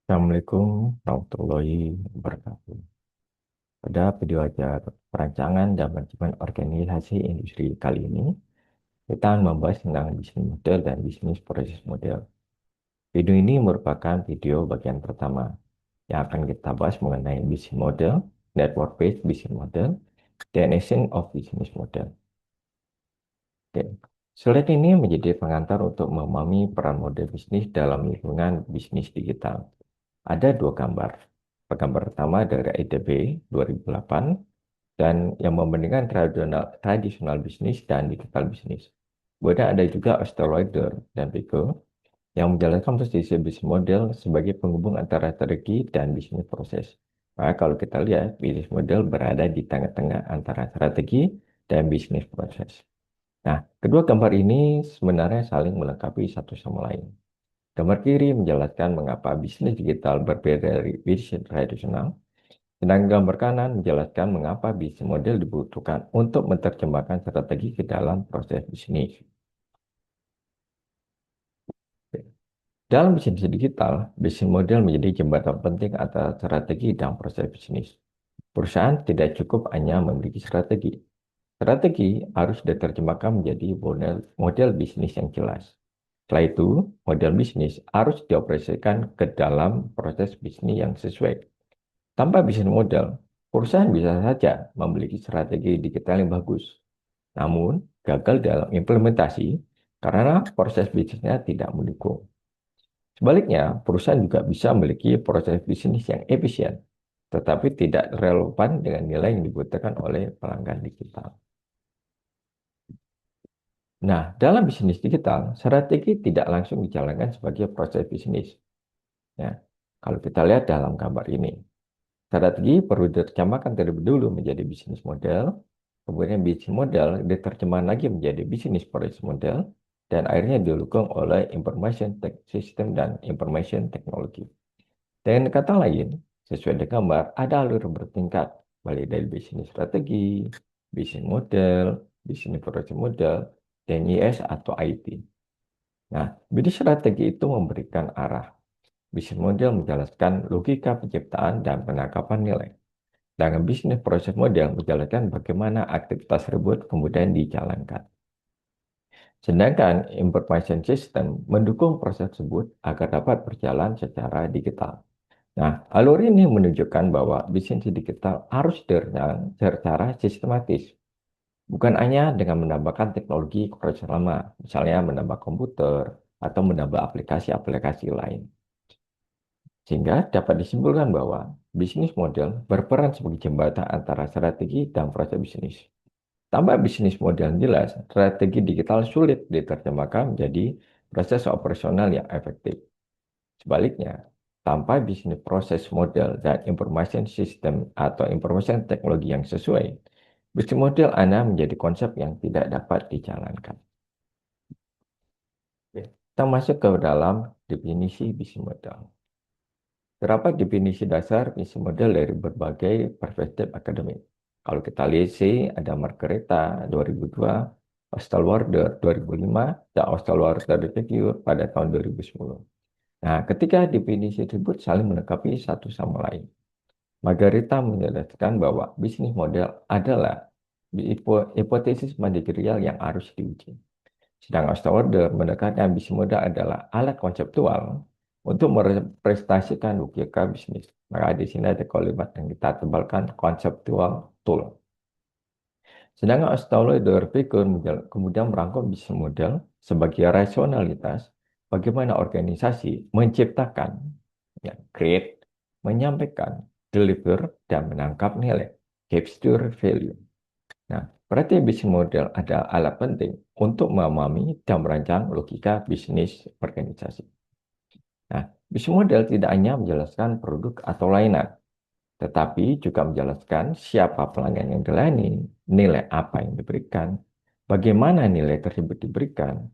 Assalamualaikum warahmatullahi wabarakatuh. Pada video ajar perancangan dan manajemen organisasi industri kali ini, kita akan membahas tentang bisnis model dan bisnis proses model. Video ini merupakan video bagian pertama yang akan kita bahas mengenai bisnis model, network-based business model, dan essence of business model. Oke. Slide ini menjadi pengantar untuk memahami peran model bisnis dalam lingkungan bisnis digital. Ada dua gambar. Gambar pertama dari IDB 2008 dan yang membandingkan tradisional bisnis dan digital bisnis. Kemudian ada juga Osterwalder dan Pico yang menjelaskan posisi bisnis model sebagai penghubung antara strategi dan bisnis proses. Maka kalau kita lihat, bisnis model berada di tengah-tengah antara strategi dan bisnis proses. Nah, kedua gambar ini sebenarnya saling melengkapi satu sama lain. Gambar kiri menjelaskan mengapa bisnis digital berbeda dari bisnis tradisional, sedangkan gambar kanan menjelaskan mengapa bisnis model dibutuhkan untuk menerjemahkan strategi ke dalam proses bisnis. Dalam bisnis digital, bisnis model menjadi jembatan penting antara strategi dan proses bisnis. Perusahaan tidak cukup hanya memiliki strategi. Strategi harus diterjemahkan menjadi model bisnis yang jelas. Setelah itu, model bisnis harus dioperasikan ke dalam proses bisnis yang sesuai. Tanpa bisnis model, perusahaan bisa saja memiliki strategi digital yang bagus, namun gagal dalam implementasi karena proses bisnisnya tidak mendukung. Sebaliknya, perusahaan juga bisa memiliki proses bisnis yang efisien, tetapi tidak relevan dengan nilai yang dibutuhkan oleh pelanggan digital. Nah, dalam bisnis digital, strategi tidak langsung dijalankan sebagai proses bisnis. Ya, kalau kita lihat dalam gambar ini, strategi perlu diterjemahkan terlebih dulu menjadi bisnis model, kemudian bisnis model diterjemahkan lagi menjadi bisnis proses model, dan akhirnya didukung oleh information system dan information technology. Dengan kata lain, sesuai dengan gambar, ada alur bertingkat, mulai dari bisnis strategi, bisnis model, bisnis proses model, dan IS atau IT. Nah, bisnis strategi itu memberikan arah. Bisnis model menjelaskan logika penciptaan dan penangkapan nilai. Dengan bisnis proses model menjelaskan bagaimana aktivitas tersebut kemudian dijalankan. Sedangkan information system mendukung proses tersebut agar dapat berjalan secara digital. Nah, alur ini menunjukkan bahwa bisnis digital harus dirancang secara sistematis, bukan hanya dengan menambahkan teknologi proses lama, misalnya menambah komputer atau menambah aplikasi-aplikasi lain. Sehingga dapat disimpulkan bahwa bisnis model berperan sebagai jembatan antara strategi dan proses bisnis. Tanpa bisnis model yang jelas, strategi digital sulit diterjemahkan menjadi proses operasional yang efektif. Sebaliknya, tanpa bisnis proses model dan information system atau information teknologi yang sesuai, bisnis model Anda menjadi konsep yang tidak dapat dijalankan. Oke, kita masuk ke dalam definisi bisnis model. Terdapat definisi dasar bisnis model dari berbagai perspektif akademik. Kalau kita lihat sih, ada Margareta 2002, Osterwalder 2005, dan Osterwalder Figure pada tahun 2010. Nah, ketika definisi tersebut saling melengkapi satu sama lain. Margareta menjelaskan bahwa bisnis model adalah hipotesis manajerial yang harus diuji. Sedang Osterwalder menekankan bisnis model adalah alat konseptual untuk merepresentasikan logika bisnis. Maka di sini ada kalimat yang kita tebalkan konseptual tool. Sedangkan Osterwalder kemudian merangkum bisnis model sebagai rasionalitas bagaimana organisasi menciptakan, ya, create, menyampaikan, deliver, dan menangkap nilai, capture value. Nah, berarti bisnis model adalah alat penting untuk memahami dan merancang logika bisnis organisasi. Nah, bisnis model tidak hanya menjelaskan produk atau layanan, tetapi juga menjelaskan siapa pelanggan yang dilayani, nilai apa yang diberikan, bagaimana nilai tersebut diberikan,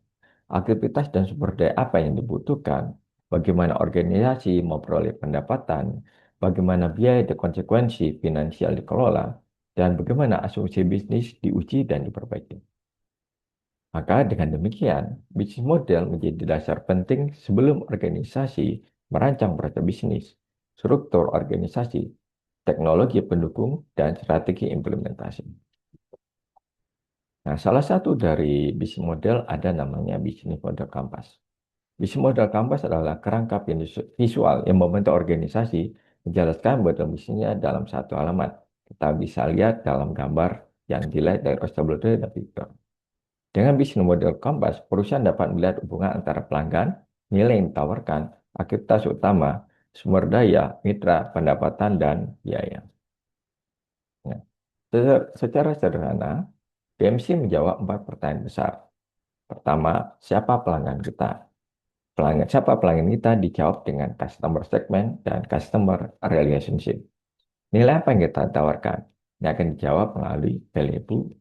aktivitas dan sumber daya apa yang dibutuhkan, bagaimana organisasi memperoleh pendapatan, bagaimana biaya dan konsekuensi finansial dikelola, dan bagaimana asumsi bisnis diuji dan diperbaiki. Maka dengan demikian, bisnis model menjadi dasar penting sebelum organisasi merancang proses bisnis, struktur organisasi, teknologi pendukung, dan strategi implementasi. Nah, salah satu dari bisnis model ada namanya bisnis model kampas. Bisnis model kampas adalah kerangka visual yang membentuk organisasi menjelaskan model bisnisnya dalam satu halaman. Kita bisa lihat dalam gambar yang dilihat dari Osterwalder dan Victor. Dengan bisnis model kampas, perusahaan dapat melihat hubungan antara pelanggan, nilai yang ditawarkan, aktivitas utama, sumber daya, mitra, pendapatan, dan biaya. Nah, secara sederhana, BMC menjawab 4 pertanyaan besar. Pertama, siapa pelanggan kita dijawab dengan customer segment dan customer relationship. Nilai apa yang kita tawarkan? Ini akan dijawab melalui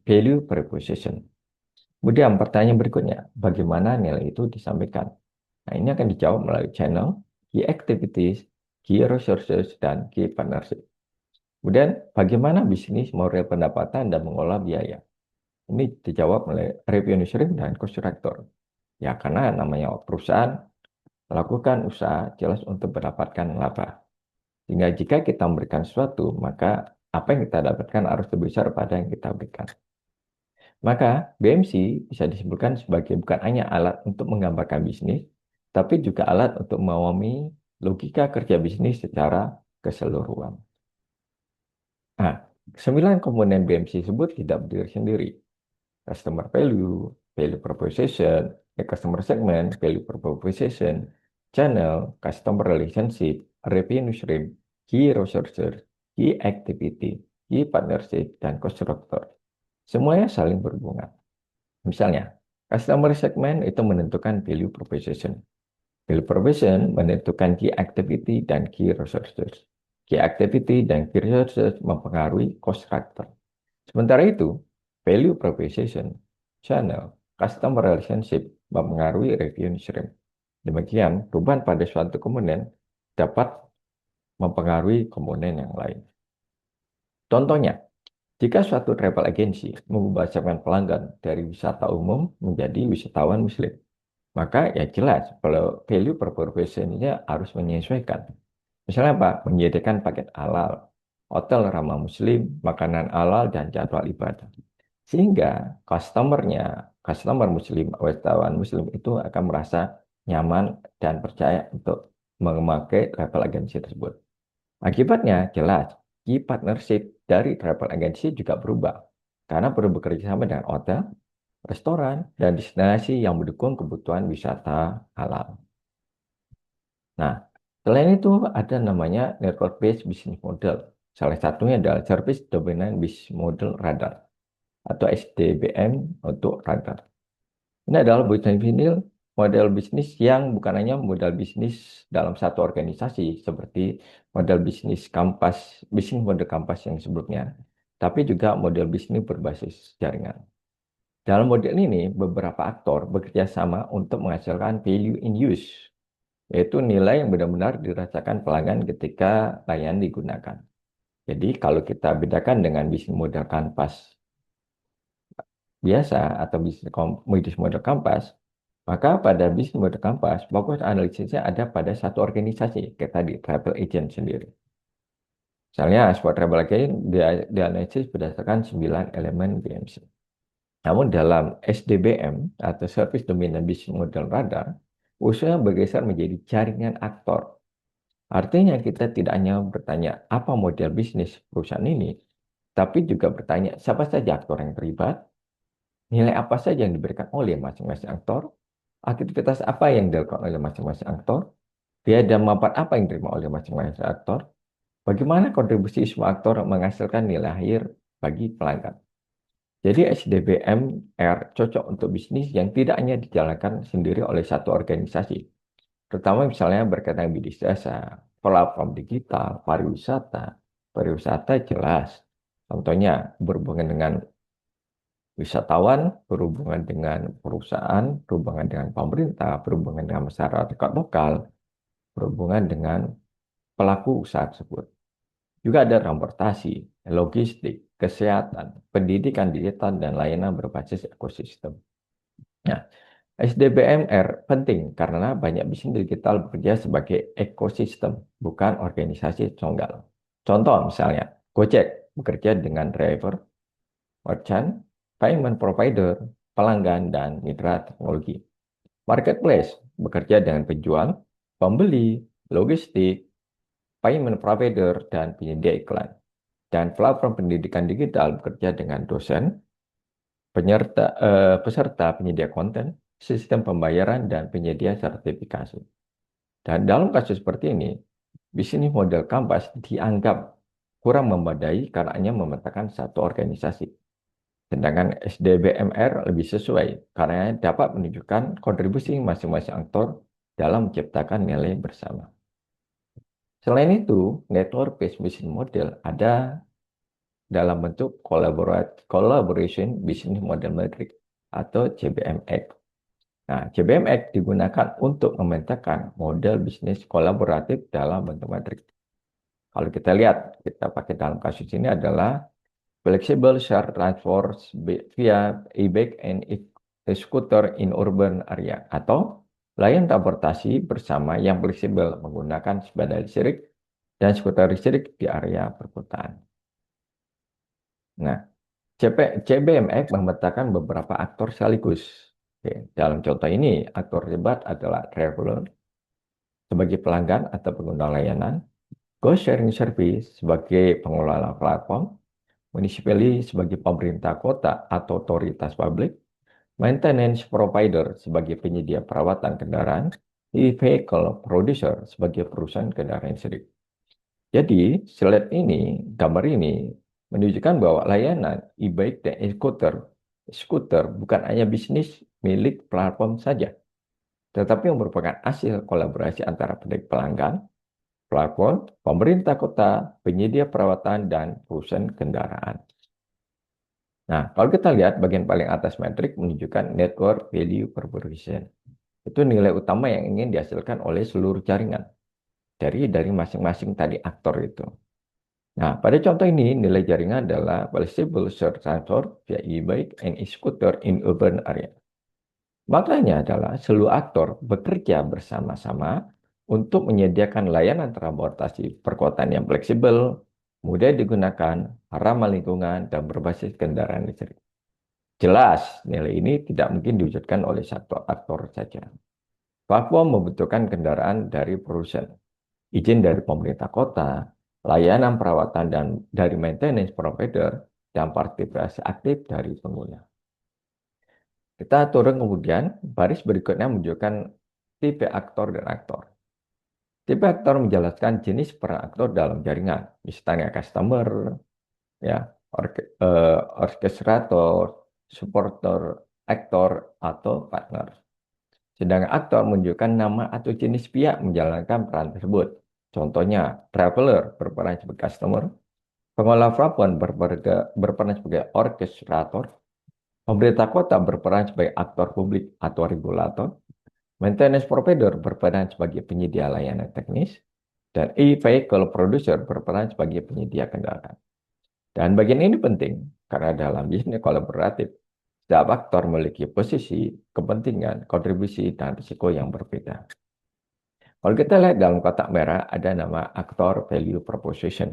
value proposition. Kemudian pertanyaan berikutnya, bagaimana nilai itu disampaikan? Nah, ini akan dijawab melalui channel, key activities, key resources, dan key partnership. Kemudian, bagaimana bisnis model pendapatan dan mengolah biaya? Ini dijawab oleh revenue sharing dan cost structure. Ya, karena namanya perusahaan melakukan usaha jelas untuk mendapatkan laba. Sehingga jika kita memberikan sesuatu, maka apa yang kita dapatkan harus lebih besar pada yang kita berikan. Maka BMC bisa disebutkan sebagai bukan hanya alat untuk menggambarkan bisnis, tapi juga alat untuk memahami logika kerja bisnis secara keseluruhan. Nah, 9 komponen BMC tersebut tidak berdiri sendiri. Customer value, value proposition, customer segment, value proposition, channel, customer relationship, revenue stream, key resources, key activity, key partnership, dan cost structure. Semuanya saling berhubungan. Misalnya, customer segment itu menentukan value proposition. Value proposition menentukan key activity dan key resources. Key activity dan key resources mempengaruhi cost structure. Sementara itu, value proposition, channel, customer relationship mempengaruhi revenue stream. Demikian, perubahan pada suatu komponen dapat mempengaruhi komponen yang lain. Contohnya, jika suatu travel agency mengubah segmen pelanggan dari wisata umum menjadi wisatawan muslim, maka ya jelas kalau value proposition-nya harus menyesuaikan. Misalnya apa? Menyediakan paket halal, hotel ramah muslim, makanan halal, dan jadwal ibadah. Sehingga customer muslim, wisatawan muslim itu akan merasa nyaman dan percaya untuk memakai travel agency tersebut. Akibatnya jelas, key partnership dari travel agency juga berubah karena perlu bekerja sama dengan hotel, restoran, dan destinasi yang mendukung kebutuhan wisata halal. Nah, selain itu ada namanya network based business model. Salah satunya adalah Service Dominant Business Model Radar atau SDBM untuk radar. Ini adalah model bisnis yang bukan hanya model bisnis dalam satu organisasi seperti model bisnis model kampas yang sebelumnya, tapi juga model bisnis berbasis jaringan. Dalam model ini, beberapa aktor bekerja sama untuk menghasilkan value in use, yaitu nilai yang benar-benar dirasakan pelanggan ketika layanan digunakan. Jadi kalau kita bedakan dengan bisnis model kanvas biasa atau bisnis model kampas, maka pada bisnis model kampas, fokus analisisnya ada pada satu organisasi, kayak tadi, travel agent sendiri. Misalnya, sebuah travel agent dianalisis berdasarkan 9 elemen BMC. Namun dalam SDBM atau Service Dominant Business Model Radar, usaha bergeser menjadi jaringan aktor. Artinya kita tidak hanya bertanya apa model bisnis perusahaan ini, tapi juga bertanya siapa saja aktor yang terlibat, nilai apa saja yang diberikan oleh masing-masing aktor, aktivitas apa yang dilakukan oleh masing-masing aktor, biaya dan manfaat apa yang diterima oleh masing-masing aktor, bagaimana kontribusi semua aktor menghasilkan nilai akhir bagi pelanggan. Jadi SDBMR cocok untuk bisnis yang tidak hanya dijalankan sendiri oleh satu organisasi, terutama misalnya berkaitan bisnis jasa, platform digital, pariwisata. Pariwisata jelas, contohnya berhubungan dengan wisatawan, berhubungan dengan perusahaan, berhubungan dengan pemerintah, berhubungan dengan masyarakat lokal, berhubungan dengan pelaku usaha tersebut. Juga ada transportasi, logistik, kesehatan, pendidikan digital, dan layanan berbasis ekosistem. Nah, SDBMR penting karena banyak bisnis digital bekerja sebagai ekosistem, bukan organisasi tunggal. Contoh misalnya, Gojek bekerja dengan driver, merchant, payment provider, pelanggan, dan mitra teknologi. Marketplace bekerja dengan penjual, pembeli, logistik, payment provider, dan penyedia iklan. Dan platform pendidikan digital bekerja dengan dosen, peserta penyedia konten, sistem pembayaran, dan penyedia sertifikasi. Dan dalam kasus seperti ini, bisnis model Canvas dianggap kurang memadai karena hanya memetakan satu organisasi. Sedangkan SDBMR lebih sesuai karena dapat menunjukkan kontribusi masing-masing aktor dalam menciptakan nilai bersama. Selain itu, network-based business model ada dalam bentuk collaboration business model metric atau CBMX. Nah, CBMX digunakan untuk memetakan model bisnis kolaboratif dalam bentuk metrik. Kalau kita lihat, kita pakai dalam kasus ini adalah flexible share transport via e-bike and e-scooter in urban area atau layanan transportasi bersama yang fleksibel menggunakan sepeda listrik dan skuter listrik di area perkotaan. Nah, CBMX memetakan beberapa aktor sekaligus. Oke, dalam contoh ini, aktor terlibat adalah traveler sebagai pelanggan atau pengguna layanan, Go Sharing Service sebagai pengelola platform, municipality sebagai pemerintah kota atau otoritas publik, maintenance provider sebagai penyedia perawatan kendaraan, e-vehicle producer sebagai perusahaan kendaraan listrik. Jadi, slide ini, gambar ini menunjukkan bahwa layanan e-bike dan e-scooter bukan hanya bisnis milik platform saja, tetapi merupakan hasil kolaborasi antara pelanggan, platform, pemerintah kota, penyedia perawatan, dan perusahaan kendaraan. Nah, kalau kita lihat bagian paling atas metrik menunjukkan network value proposition. Itu nilai utama yang ingin dihasilkan oleh seluruh jaringan dari masing-masing tadi aktor itu. Nah, pada contoh ini, nilai jaringan adalah flexible share transport via e-bike and e-scooter in urban area. Maknanya adalah seluruh aktor bekerja bersama-sama untuk menyediakan layanan transportasi perkotaan yang fleksibel, mudah digunakan, ramah lingkungan, dan berbasis kendaraan listrik. Jelas, nilai ini tidak mungkin diwujudkan oleh satu aktor saja. Platform membutuhkan kendaraan dari perusahaan, izin dari pemerintah kota, layanan perawatan dan dari maintenance provider, dan partisipasi aktif dari pengguna. Kita turun kemudian, baris berikutnya menunjukkan tipe aktor dan aktor. Tipe aktor menjelaskan jenis peran aktor dalam jaringan, misalnya customer, ya, orkestrator, supporter, aktor, atau partner. Sedangkan aktor menunjukkan nama atau jenis pihak menjalankan peran tersebut. Contohnya, traveler berperan sebagai customer, pengelola pelabuhan berperan sebagai orkestrator, pemerintah kota berperan sebagai aktor publik atau regulator, maintenance provider berperan sebagai penyedia layanan teknis, dan e-vehicle producer berperan sebagai penyedia kendaraan. Dan bagian ini penting karena dalam bisnis kolaboratif, setiap aktor memiliki posisi, kepentingan, kontribusi, dan risiko yang berbeda. Kalau kita lihat dalam kotak merah ada nama aktor value proposition.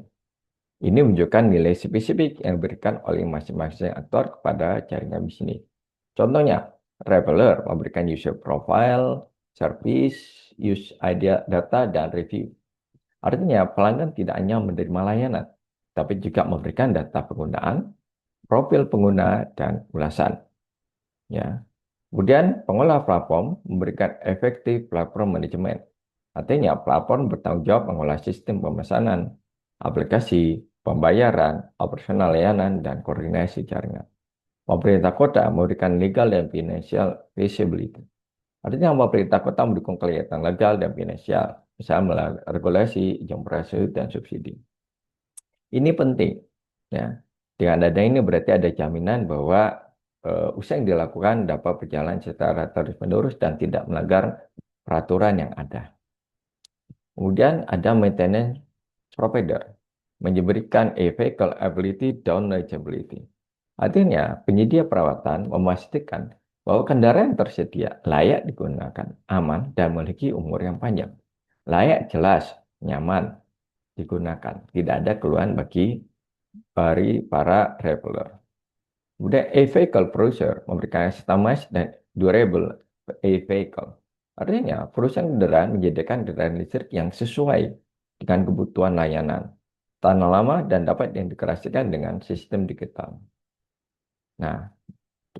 Ini menunjukkan nilai spesifik yang diberikan oleh masing-masing aktor kepada jaringan bisnis. Contohnya, traveler memberikan user profile, service, use idea data, dan review. Artinya, pelanggan tidak hanya menerima layanan, tapi juga memberikan data penggunaan, profil pengguna, dan ulasan. Ya. Kemudian, pengelola platform memberikan efektif platform manajemen. Artinya, platform bertanggung jawab mengolah sistem pemesanan, aplikasi, pembayaran, operasional layanan, dan koordinasi jaringan. Pemerintah kota memberikan legal dan financial feasibility. Artinya, pemerintah kota mendukung kelihatan legal dan finansial, misalnya melalui regulasi, izin operasi, dan subsidi. Ini penting. Ya. Dengan adanya ini berarti ada jaminan bahwa usaha yang dilakukan dapat berjalan secara terus-menerus dan tidak melanggar peraturan yang ada. Kemudian ada maintenance provider, memberikan vehicle ability down knowledgeability. Artinya, penyedia perawatan memastikan bahwa kendaraan tersedia layak digunakan, aman, dan memiliki umur yang panjang. Layak jelas, nyaman digunakan. Tidak ada keluhan dari para traveler. Kemudian e-vehicle producer memberikan customized dan durable e-vehicle. Artinya, perusahaan kendaraan menyediakan kendaraan listrik yang sesuai dengan kebutuhan layanan, tahan lama, dan dapat diintegrasikan dengan sistem digital. Nah,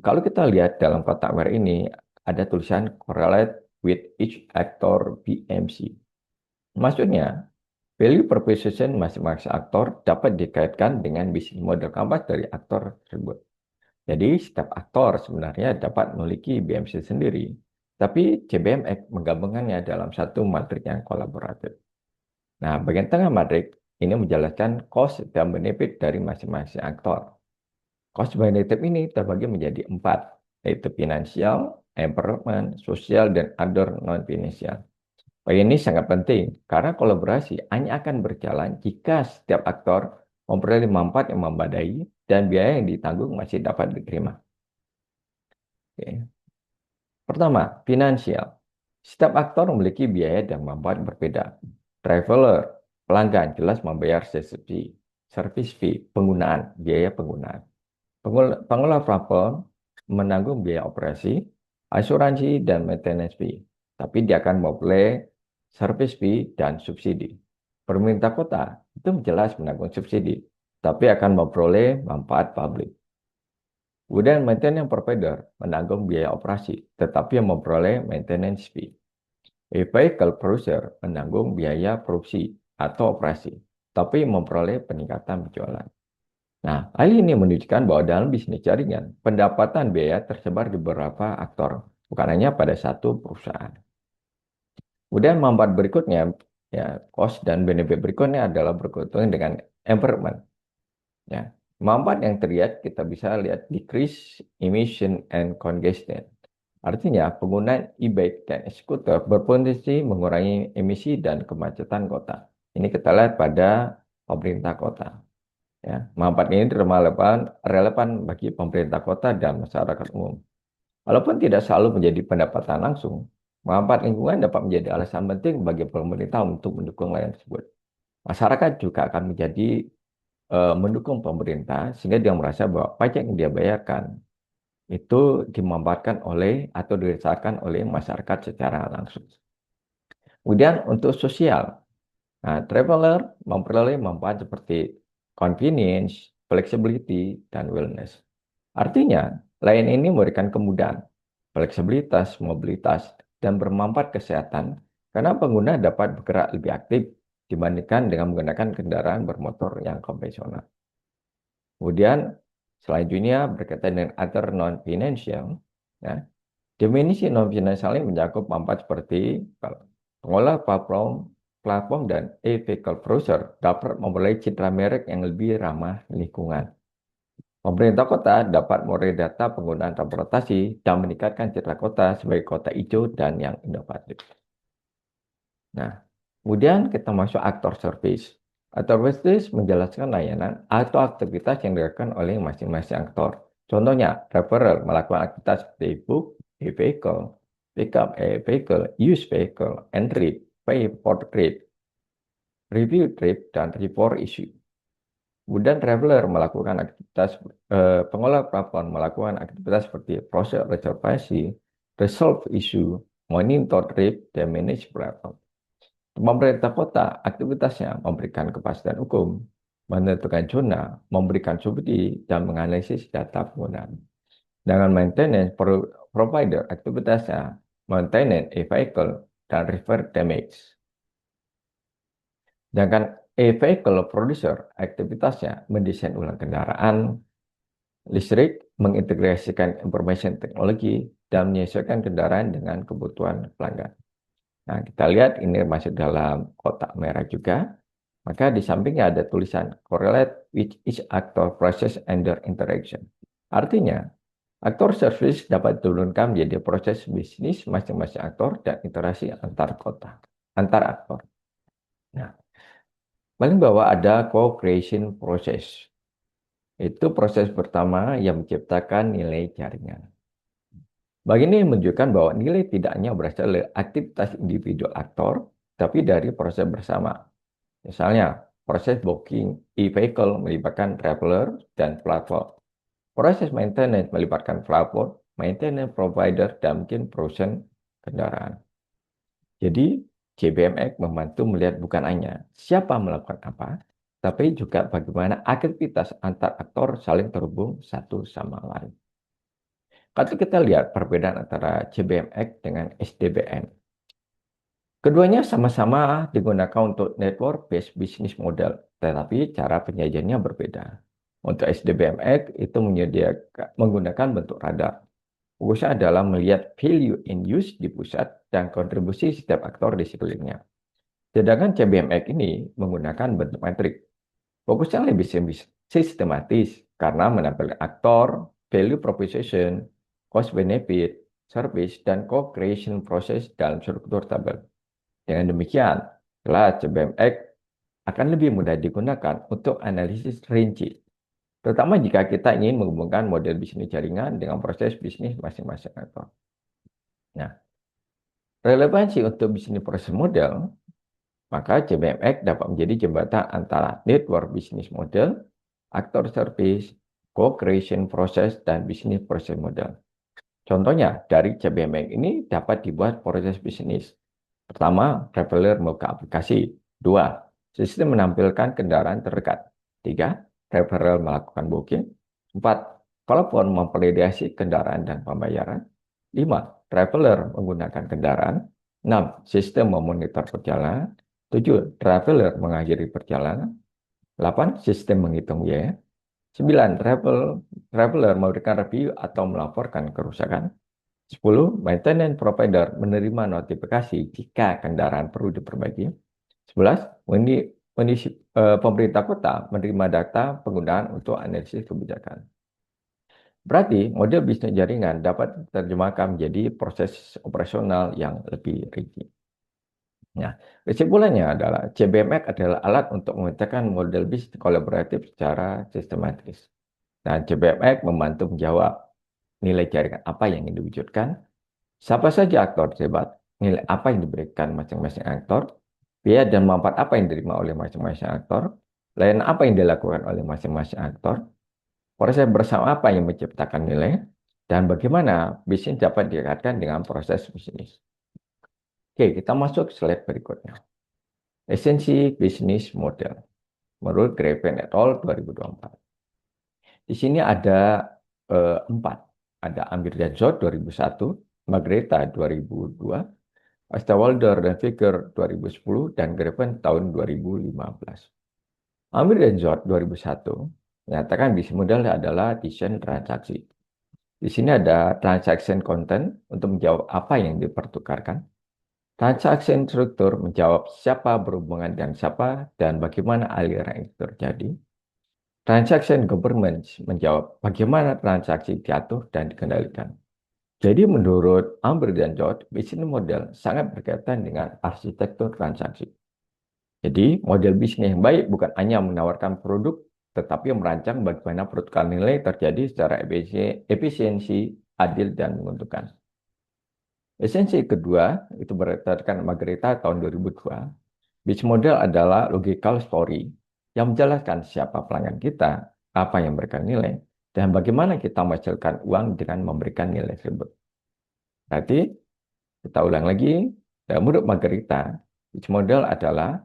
kalau kita lihat dalam kotak merah ini, ada tulisan correlate with each actor BMC. Maksudnya, value proposition masing-masing aktor dapat dikaitkan dengan bisnis model kampas dari aktor tersebut. Jadi, setiap aktor sebenarnya dapat memiliki BMC sendiri, tapi CBMX menggabungkannya dalam satu matrik yang kolaboratif. Nah, bagian tengah matrik ini menjelaskan cost dan benefit dari masing-masing aktor. Cost benefit ini terbagi menjadi 4, yaitu finansial, environment, sosial, dan other non-financial. Ini sangat penting karena kolaborasi hanya akan berjalan jika setiap aktor memperoleh manfaat yang memadai dan biaya yang ditanggung masih dapat diterima. Oke. Pertama, finansial. Setiap aktor memiliki biaya dan manfaat berbeda. Traveler, pelanggan jelas membayar service fee, penggunaan, biaya penggunaan. Pengelola platform menanggung biaya operasi, asuransi, dan maintenance fee. Tapi dia akan memperoleh service fee dan subsidi. Pemerintah kota itu jelas menanggung subsidi, tapi akan memperoleh manfaat publik. Kemudian maintenance provider menanggung biaya operasi, tetapi yang memperoleh maintenance fee. Vehicle producer menanggung biaya produksi atau operasi, tapi memperoleh peningkatan penjualan. Nah, hal ini menunjukkan bahwa dalam bisnis jaringan, pendapatan biaya tersebar di beberapa aktor, bukan hanya pada satu perusahaan. Kemudian manfaat berikutnya, ya, cost dan benefit berikutnya adalah berkaitan dengan environment. Ya, manfaat yang terlihat kita bisa lihat decrease emission and congestion. Artinya, penggunaan e-bike dan skuter berpotensi mengurangi emisi dan kemacetan kota. Ini kita lihat pada pemerintah kota. Ya, manfaat ini relevan bagi pemerintah kota dan masyarakat umum. Walaupun tidak selalu menjadi pendapatan langsung, manfaat lingkungan dapat menjadi alasan penting bagi pemerintah untuk mendukung layanan tersebut. Masyarakat juga akan menjadi mendukung pemerintah sehingga dia merasa bahwa pajak yang dia bayarkan itu dimanfaatkan oleh atau dirasakan oleh masyarakat secara langsung. Kemudian untuk sosial, nah, traveler memperoleh manfaat seperti convenience, flexibility, dan wellness. Artinya, layanan ini memberikan kemudahan, fleksibilitas, mobilitas, dan bermanfaat kesehatan karena pengguna dapat bergerak lebih aktif dibandingkan dengan menggunakan kendaraan bermotor yang konvensional. Kemudian, selanjutnya berkaitan dengan other non-financial, ya, definisi non-financial ini mencakup manfaat seperti pengolah platform dan e-vehicle browser dapat memperoleh citra merek yang lebih ramah lingkungan. Pemerintah kota dapat memperoleh data penggunaan transportasi dan meningkatkan citra kota sebagai kota hijau dan yang inovatif. Nah, kemudian kita masuk aktor service. Aktor service menjelaskan layanan atau aktivitas yang dilakukan oleh masing-masing aktor. Contohnya, referral melakukan aktivitas seperti book e-vehicle, pick up e-vehicle, use vehicle, entry, pay for trip, review trip, dan report issue. Kemudian traveler melakukan aktivitas, pengolah platform melakukan aktivitas seperti proses reservasi, resolve issue, monitor trip, dan manage platform. Pemerintah kota aktivitasnya memberikan kepastian hukum, menentukan zona, memberikan subsidi, dan menganalisis data penggunaan. Dengan maintenance provider aktivitasnya, maintenance e-vehicle, dan repair damage. Sedangkan e-vehicle producer aktivitasnya mendesain ulang kendaraan listrik, mengintegrasikan information teknologi, dan menyesuaikan kendaraan dengan kebutuhan pelanggan. Nah, kita lihat ini masuk dalam kotak merah juga. Maka di sampingnya ada tulisan correlate with each actor process and their interaction. Artinya, aktor service dapat diturunkan menjadi proses bisnis masing-masing aktor dan interaksi antar aktor. Nah, paling bawah ada co-creation process. Itu proses pertama yang menciptakan nilai jaringan. Bagi ini menunjukkan bahwa nilai tidak hanya berasal dari aktivitas individu aktor, tapi dari proses bersama. Misalnya, proses booking e-vehicle melibatkan traveler dan platform. Proses maintenance melibatkan platform, maintenance provider, dan mungkin perusahaan kendaraan. Jadi, JBMX membantu melihat bukan hanya siapa melakukan apa, tapi juga bagaimana aktivitas antar aktor saling terhubung satu sama lain. Kalau kita lihat perbedaan antara JBMX dengan SDBM. Keduanya sama-sama digunakan untuk network-based business model, tetapi cara penyajiannya berbeda. Untuk SDBMX itu menggunakan bentuk radar. Fokusnya adalah melihat value in use di pusat dan kontribusi setiap aktor di sekelilingnya. Sedangkan CBMX ini menggunakan bentuk metrik. Fokusnya lebih sistematis karena menampilkan aktor, value proposition, cost benefit, service, dan co-creation proses dalam struktur tabel. Dengan demikian, kelas CBMX akan lebih mudah digunakan untuk analisis rinci, terutama jika kita ingin menghubungkan model bisnis jaringan dengan proses bisnis masing-masing aktor. Nah, relevansi untuk bisnis proses model, maka CBMX dapat menjadi jembatan antara network bisnis model, aktor service, co-creation proses, dan bisnis proses model. Contohnya, dari CBMX ini dapat dibuat proses bisnis. Pertama, traveler membuka aplikasi. Dua, sistem menampilkan kendaraan terdekat. Tiga, traveler melakukan booking. Empat, telepon memvalidasi kendaraan dan pembayaran. Lima, traveler menggunakan kendaraan. Enam, sistem memonitor perjalanan. Tujuh, traveler mengakhiri perjalanan. Delapan, sistem menghitung biaya. Sembilan, traveler memberikan review atau melaporkan kerusakan. 10. Maintenance provider menerima notifikasi jika kendaraan perlu diperbaiki. 11. Pemerintah kota menerima data penggunaan untuk analisis kebijakan. Berarti, model bisnis jaringan dapat diterjemahkan menjadi proses operasional yang lebih rinci. Nah, kesimpulannya adalah CBMX adalah alat untuk memecahkan model bisnis kolaboratif secara sistematis. Dan CBMX membantu menjawab nilai jaringan apa yang ingin diwujudkan, siapa saja aktor terlibat, nilai apa yang diberikan masing-masing aktor, biaya dan manfaat apa yang diterima oleh masing-masing aktor, layanan apa yang dilakukan oleh masing-masing aktor, proses bersama apa yang menciptakan nilai, dan bagaimana bisnis dapat dikaitkan dengan proses bisnis. Oke, kita masuk ke slide berikutnya. Esensi bisnis model menurut Greven et al. 2024. Di sini ada 4. Ada Amir dan Zod 2001, Magreta 2002, Osterwalder dan Ficker 2010, dan Greven tahun 2015. Amir dan Zod 2001 menyatakan bisnis model adalah desain transaksi. Di sini ada transaction content untuk menjawab apa yang dipertukarkan. Transaction struktur menjawab siapa berhubungan dengan siapa dan bagaimana aliran itu terjadi. Transaction governance menjawab bagaimana transaksi diatur dan dikendalikan. Jadi menurut Amber dan George, bisnis model sangat berkaitan dengan arsitektur transaksi. Jadi model bisnis yang baik bukan hanya menawarkan produk, tetapi merancang bagaimana pertukaran nilai terjadi secara efisiensi, adil, dan menguntungkan. Esensi kedua, itu berdasarkan Margarita tahun 2002, bisnis model adalah logical story yang menjelaskan siapa pelanggan kita, apa yang memberikan nilai, dan bagaimana kita menghasilkan uang dengan memberikan nilai tersebut. Berarti, kita ulang lagi, dalam menurut Margarita, bisnis model adalah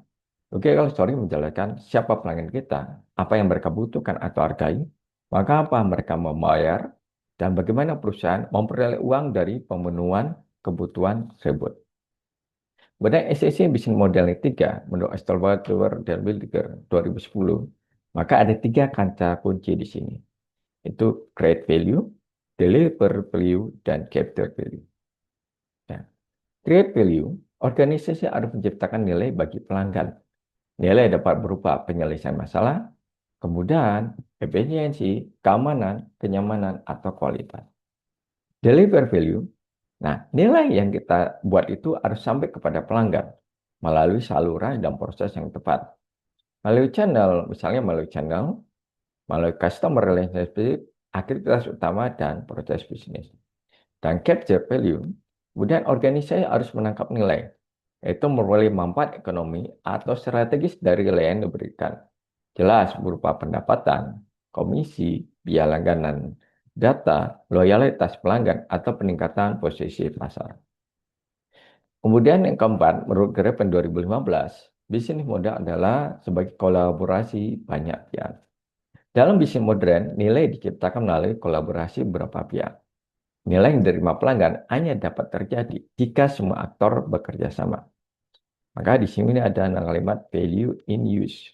logical story menjelaskan siapa pelanggan kita, apa yang mereka butuhkan atau hargai, maka apa mereka membayar, dan bagaimana perusahaan memperoleh uang dari pemenuhan kebutuhan tersebut. Pada esensi bisnis model yang tiga, menurut Osterwalder dan Wilder 2010, maka ada 3 kata kunci di sini. Itu create value, deliver value, dan capture value. Nah, create value, organisasi harus menciptakan nilai bagi pelanggan. Nilai dapat berupa penyelesaian masalah, kemudahan, efisiensi, keamanan, kenyamanan, atau kualitas. Deliver value, nah, nilai yang kita buat itu harus sampai kepada pelanggan melalui saluran dan proses yang tepat. Melalui channel, misalnya melalui customer relationship, aktivitas utama, dan proses bisnis. dan capture value, kemudian organisasi harus menangkap nilai, yaitu melalui manfaat ekonomi atau strategis dari layanan yang diberikan. Jelas berupa pendapatan, komisi, biaya langganan, data, loyalitas pelanggan, atau peningkatan posisi pasar. Kemudian yang keempat, menurut Griffin 2015, bisnis model adalah sebagai kolaborasi banyak pihak. Dalam bisnis modern, nilai diciptakan melalui kolaborasi beberapa pihak. Nilai yang diterima pelanggan hanya dapat terjadi jika semua aktor bekerja sama. Maka di sini ada kalimat value in use.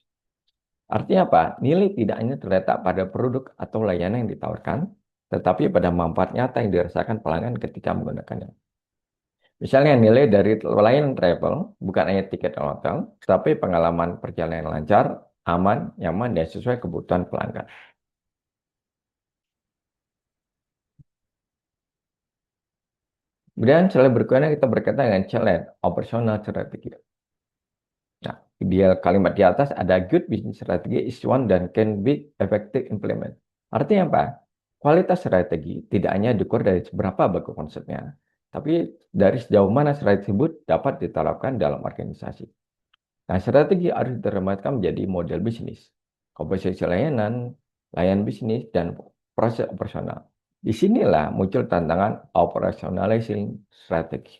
Artinya apa? Nilai tidak hanya terletak pada produk atau layanan yang ditawarkan, tetapi pada manfaat nyata yang dirasakan pelanggan ketika menggunakannya. Misalnya nilai dari layanan travel bukan hanya tiket hotel, tapi pengalaman perjalanan yang lancar, aman, nyaman, dan sesuai kebutuhan pelanggan. Kemudian selain berikutnya kita berkaitan dengan challenge, operational strategi. Nah, ideal kalimat di atas ada good business strategy is one dan can be effective implement. Artinya apa? Kualitas strategi tidak hanya diukur dari seberapa bagus konsepnya, tapi dari sejauh mana strategi tersebut dapat diterapkan dalam organisasi. Nah, strategi harus diterapkan menjadi model bisnis, komposisi layanan, layanan bisnis, dan proses operasional. Disinilah muncul tantangan operationalizing strategi.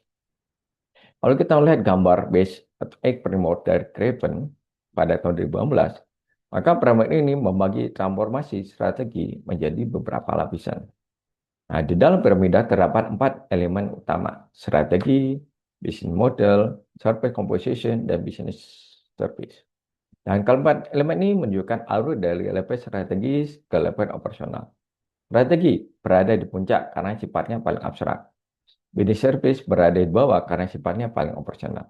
Kalau kita melihat gambar base atau egg framework dari Craven pada tahun 2018, maka framework ini membagi transformasi strategi menjadi beberapa lapisan. Nah, di dalam piramida terdapat 4 elemen utama: strategi, business model, service composition, dan business service. Dan keempat elemen ini menunjukkan alur dari level strategis ke level operasional. Strategi berada di puncak karena sifatnya paling abstrak. Business service berada di bawah karena sifatnya paling operasional.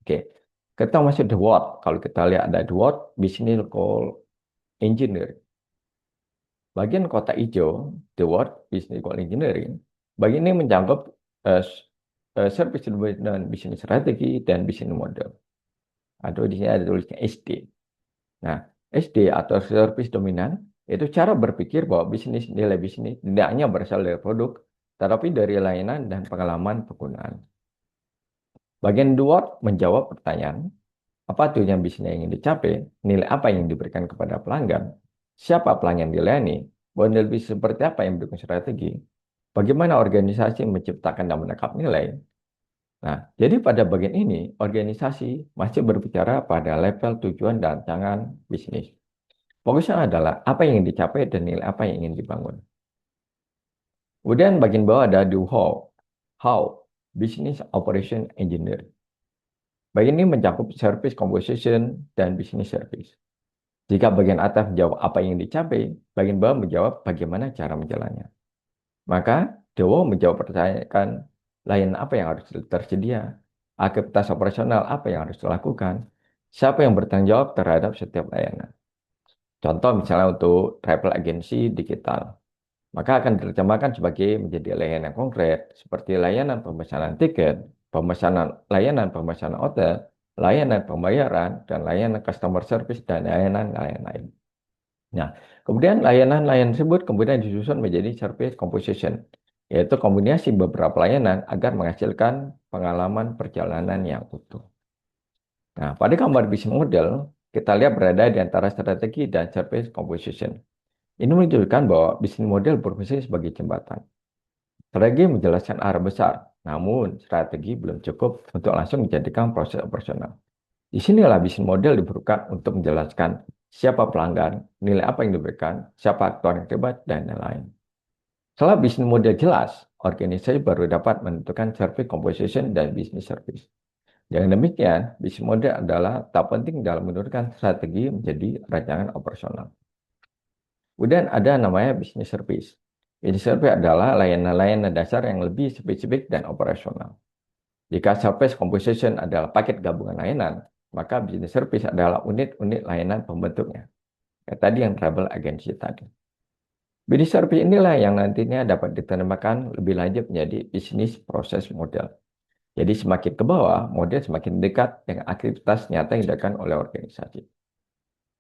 Oke, kita masuk the what. Kalau kita lihat ada the what, business local engineering. Bagian kotak hijau, the what, business local engineering. Bagian ini mencakup uh, service dan business strategi dan business model. Atau di sini ada tulisnya SD. Nah, SD atau service dominan itu cara berpikir bahwa bisnis nilai bisnis tidak hanya berasal dari produk, tetapi dari layanan dan pengalaman penggunaan. Bagian dua menjawab pertanyaan, apa tujuan bisnis yang ingin dicapai, nilai apa yang diberikan kepada pelanggan, siapa pelanggan dilayani, model bisnis seperti apa yang mendukung strategi, bagaimana organisasi menciptakan dan menangkap nilai. Nah, jadi pada bagian ini, organisasi masih berbicara pada level tujuan dan rancangan bisnis. Fokusnya adalah apa yang ingin dicapai dan nilai apa yang ingin dibangun. Kemudian bagian bawah ada do how, business operation engineer. Bagian ini mencakup service composition dan business service. Jika bagian atas menjawab apa yang dicapai, bagian bawah menjawab bagaimana cara menjalannya. Maka, Dewo menjawab pertanyaan layanan apa yang harus tersedia, aktivitas operasional apa yang harus dilakukan, siapa yang bertanggung jawab terhadap setiap layanan. Contoh misalnya untuk travel agency digital, maka akan diterjemahkan sebagai menjadi layanan konkret seperti layanan pemesanan tiket, layanan pemesanan hotel, layanan pembayaran, dan layanan customer service, dan layanan lain. Nah, kemudian layanan-layanan tersebut kemudian disusun menjadi service composition, yaitu kombinasi beberapa layanan agar menghasilkan pengalaman perjalanan yang utuh. Nah, pada gambar bisnis model, kita lihat berada di antara strategi dan service composition. Ini menunjukkan bahwa bisnis model berfungsi sebagai jembatan. Strategi menjelaskan arah besar, namun strategi belum cukup untuk langsung dijadikan proses operasional. Disinilah bisnis model diperlukan untuk menjelaskan siapa pelanggan, nilai apa yang diberikan, siapa aktor yang terlibat, dan lain-lain. Setelah bisnis model jelas, organisasi baru dapat menentukan service composition dan business service. Dengan demikian, bisnis model adalah tak penting dalam menurunkan strategi menjadi rancangan operasional. Kemudian ada namanya business service. Business service adalah layanan-layanan dasar yang lebih spesifik dan operasional. Jika service composition adalah paket gabungan layanan, maka business service adalah unit-unit layanan pembentuknya. Kayak tadi yang travel agency tadi. Business service inilah yang nantinya dapat diterjemahkan lebih lanjut menjadi bisnis proses model. Jadi semakin ke bawah, model semakin dekat dengan aktivitas nyata yang dilakukan oleh organisasi.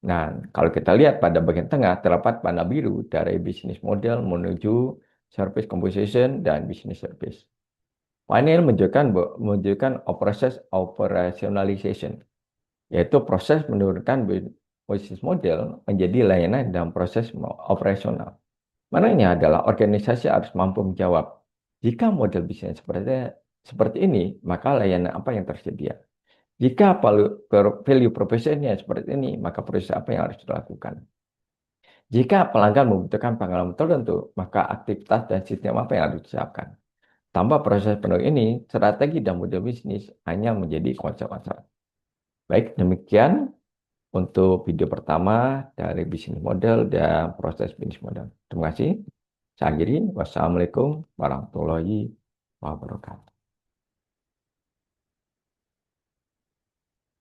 Nah, kalau kita lihat pada bagian tengah terdapat panah biru dari bisnis model menuju service composition, dan business service. Final menunjukkan proses operationalization, yaitu proses menurunkan bisnis model menjadi layanan dalam proses operasional. Maknanya adalah organisasi harus mampu menjawab, jika model bisnis seperti ini, maka layanan apa yang tersedia? Jika value proposition-nya seperti ini, maka proses apa yang harus dilakukan? Jika pelanggan membutuhkan pengalaman tertentu, maka aktivitas dan sistem apa yang harus disiapkan? Tanpa proses penuh ini, strategi dan model bisnis hanya menjadi konsep asal. Baik, demikian untuk video pertama dari bisnis model dan proses bisnis model. Terima kasih. Saya akhiri. Wassalamualaikum warahmatullahi wabarakatuh.